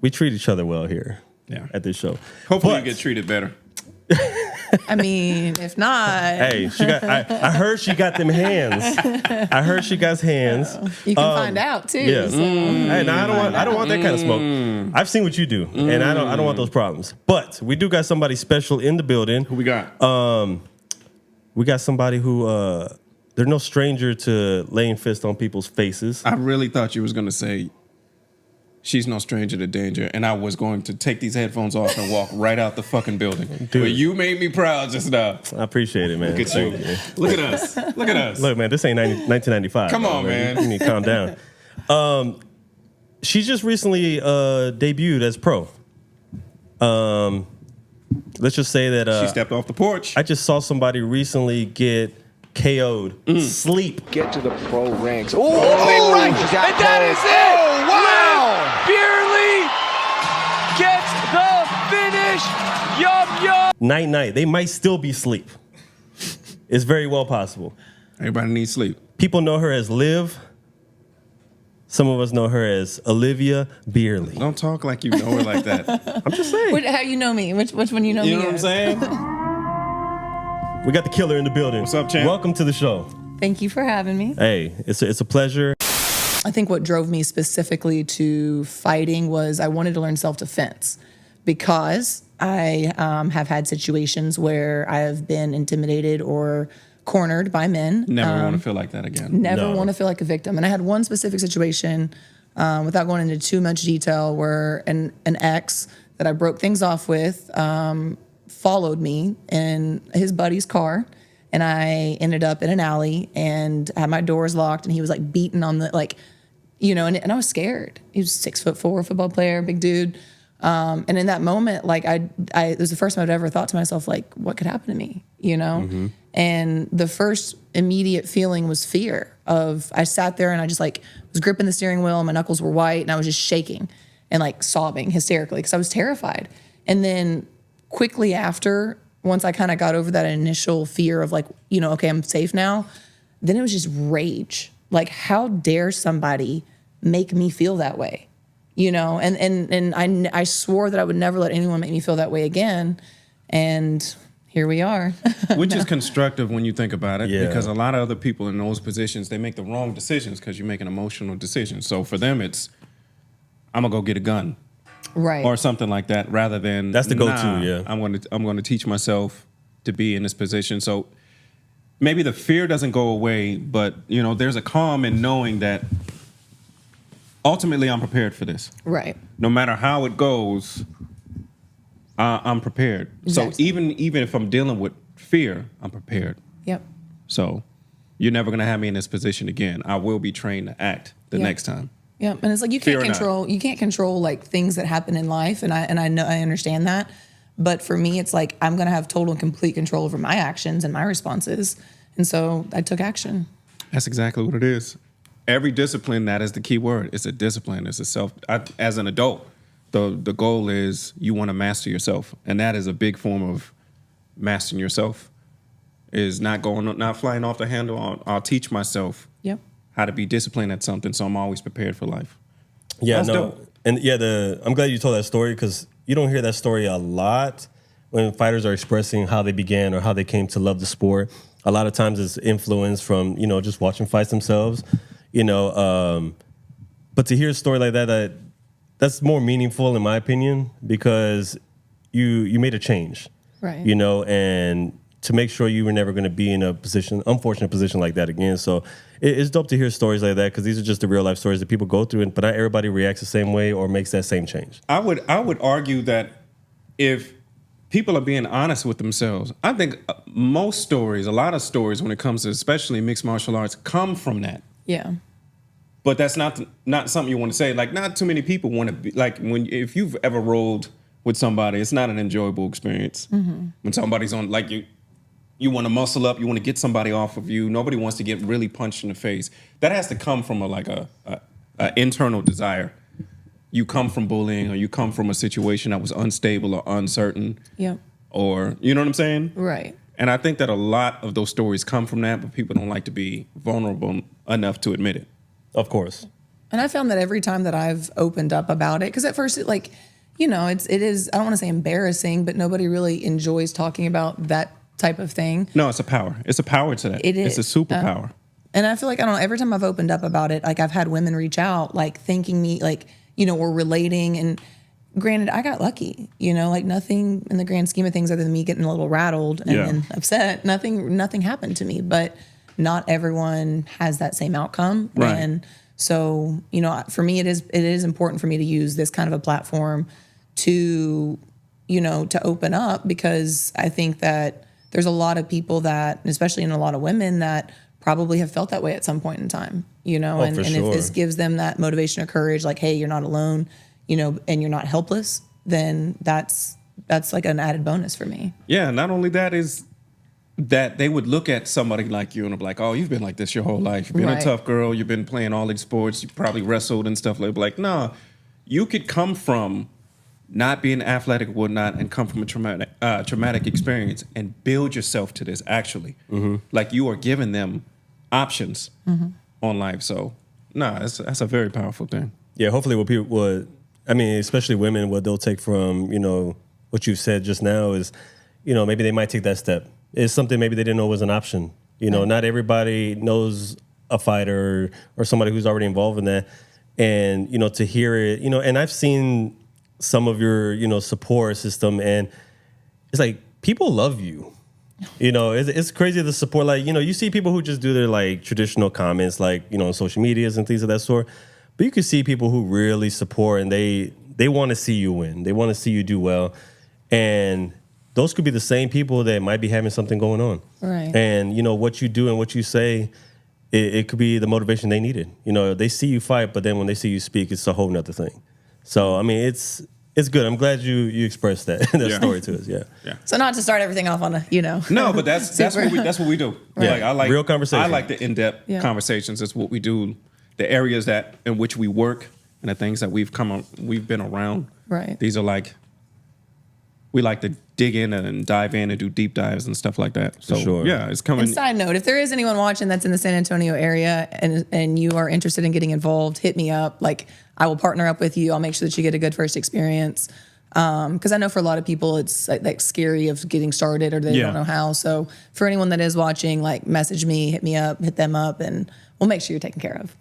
we treat each other well here at this show. Hopefully you get treated better. I mean, if not, hey, she got. I heard she got them hands. I heard she got hands. You can find out too. Yeah. So. Hey, no, I don't want that kind of smoke. I've seen what you do, and I don't want those problems. But we do got somebody special in the building. Who we got? We got somebody who they're no stranger to laying fists on people's faces. I really thought you was gonna say she's no stranger to danger, and I was going to take these headphones off and walk right out the fucking building. Dude. But you made me proud just now. I appreciate it, man. Look at you. Look at us. Look at us. Look, man, this ain't 1995. Come on, man. You need to calm down. She just recently debuted as pro. Let's just say that she stepped off the porch. I just saw somebody recently get KO'd. Sleep. Get to the pro ranks. Oh, right. And that is it. Oh, wow. Bierley gets the finish. Yum, yum. Night. They might still be asleep. It's very well possible. Everybody needs sleep. People know her as Liv. Some of us know her as Alivia Bierley. Don't talk like you know her like that. I'm just saying. How you know me? Which one you know me? You know what I'm saying? We got the killer in the building. What's up, champ? Welcome to the show. Thank you for having me. Hey, it's a pleasure. I think what drove me specifically to fighting was I wanted to learn self-defense because I have had situations where I have been intimidated or cornered by men. Never want to feel like that again. Never want to feel like a victim. And I had one specific situation, without going into too much detail, where an ex that I broke things off with followed me in his buddy's car. And I ended up in an alley and had my doors locked, and he was like beating on the, like, you know, and I was scared. He was 6'4" football player, big dude. And in that moment, like it was the first time I'd ever thought to myself, like, what could happen to me, you know? Mm-hmm. And the first immediate feeling was fear of, I sat there and I just like was gripping the steering wheel and my knuckles were white and I was just shaking and like sobbing hysterically because I was terrified. And then quickly after, once I kind of got over that initial fear of like, you know, okay, I'm safe now, then it was just rage. Like, how dare somebody make me feel that way? You know, and I swore that I would never let anyone make me feel that way again. And here we are. Which is constructive when you think about it, because a lot of other people in those positions, they make the wrong decisions because you make an emotional decision. So for them, it's, I'm gonna go get a gun, right, or something like that, rather than that's the go-to. Yeah, I'm gonna teach myself to be in this position. So maybe the fear doesn't go away, but you know, there's a calm in knowing that ultimately I'm prepared for this. Right. No matter how it goes, I'm prepared. Exactly. So even if I'm dealing with fear, I'm prepared. Yep. So you're never gonna have me in this position again. I will be trained to act the next time. Yeah, and it's like you can't control like things that happen in life, and I know I understand that. But for me, it's like I'm gonna have total and complete control over my actions and my responses, and so I took action. That's exactly what it is. Every discipline, that is the key word. It's a discipline. It's a as an adult, the goal is you want to master yourself, and that is a big form of mastering yourself. Is not flying off the handle. I'll teach myself. Yep. How to be disciplined at something, so I'm always prepared for life. Yeah, That's no, dope. And yeah, I'm glad you told that story because you don't hear that story a lot when fighters are expressing how they began or how they came to love the sport. A lot of times it's influence from just watching fights themselves, But to hear a story like that's more meaningful in my opinion because you made a change, right? And to make sure you were never going to be in a unfortunate position like that again. So it's dope to hear stories like that because these are just the real life stories that people go through, but not everybody reacts the same way or makes that same change. I would argue that if people are being honest with themselves, I think a lot of stories when it comes to especially mixed martial arts come from that. Yeah. But that's not something you want to say. Like, not too many people want to be like if you've ever rolled with somebody, it's not an enjoyable experience. Mm-hmm. When somebody's on, like you want to muscle up, you want to get somebody off of you. Nobody wants to get really punched in the face. That has to come from a internal desire. You come from bullying, or you come from a situation that was unstable or uncertain. Yeah. Or, you know what I'm saying? Right. And I think that a lot of those stories come from that, but people don't like to be vulnerable enough to admit it. Of course. And I found that every time that I've opened up about it, because at first it it is, I don't want to say embarrassing, but nobody really enjoys talking about that type of thing. No, it's a power. It's a power to that. It is. It's a superpower. And I feel like, I don't know, every time I've opened up about it, like I've had women reach out, like thanking me, like, or relating. And granted, I got lucky, like nothing in the grand scheme of things other than me getting a little rattled and then upset. Nothing happened to me, but not everyone has that same outcome. Right. And so, for me, it is important for me to use this kind of a platform to, to open up, because I think that there's a lot of people that, especially in a lot of women, that probably have felt that way at some point in time, and if this gives them that motivation or courage, like, hey, you're not alone, and you're not helpless, then that's like an added bonus for me. Yeah, not only that is that they would look at somebody like you and be like, oh, you've been like this your whole life. You've been a tough girl. You've been playing all these sports. You probably wrestled and stuff like, no, you could come from not being athletic or whatnot and come from a traumatic experience and build yourself to this actually. Mm-hmm. Like you are giving them options on life. So, that's a very powerful thing. Yeah, hopefully what people would, especially women, what they'll take from, what you've said just now is, maybe they might take that step. It's something maybe they didn't know was an option. Not everybody knows a fighter or somebody who's already involved in that. And, to hear it, and I've seen some of your, support system, and it's like people love you. It's crazy the support. Like, you see people who just do their like traditional comments, like, on social medias and things of that sort. But you can see people who really support, and they want to see you win. They want to see you do well. And those could be the same people that might be having something going on. Right. And, what you do and what you say, it could be the motivation they needed. They see you fight, but then when they see you speak, it's a whole nother thing. So, it's good. I'm glad you expressed that story to us. Yeah. So not to start everything off on a, No, but that's what we do. Right. Like I like real conversation. I like the in-depth conversations. That's what we do. The areas in which we work and the things that we've been around. Right. These are like, we like to dig in and dive in and do deep dives and stuff like that. So sure. Yeah, it's coming. And side note, if there is anyone watching that's in the San Antonio area and you are interested in getting involved, hit me up. Like, I will partner up with you. I'll make sure that you get a good first experience. Because I know for a lot of people, it's like scary of getting started, or they don't know how. So for anyone that is watching, like, message me, hit me up, hit them up, and we'll make sure you're taken care of.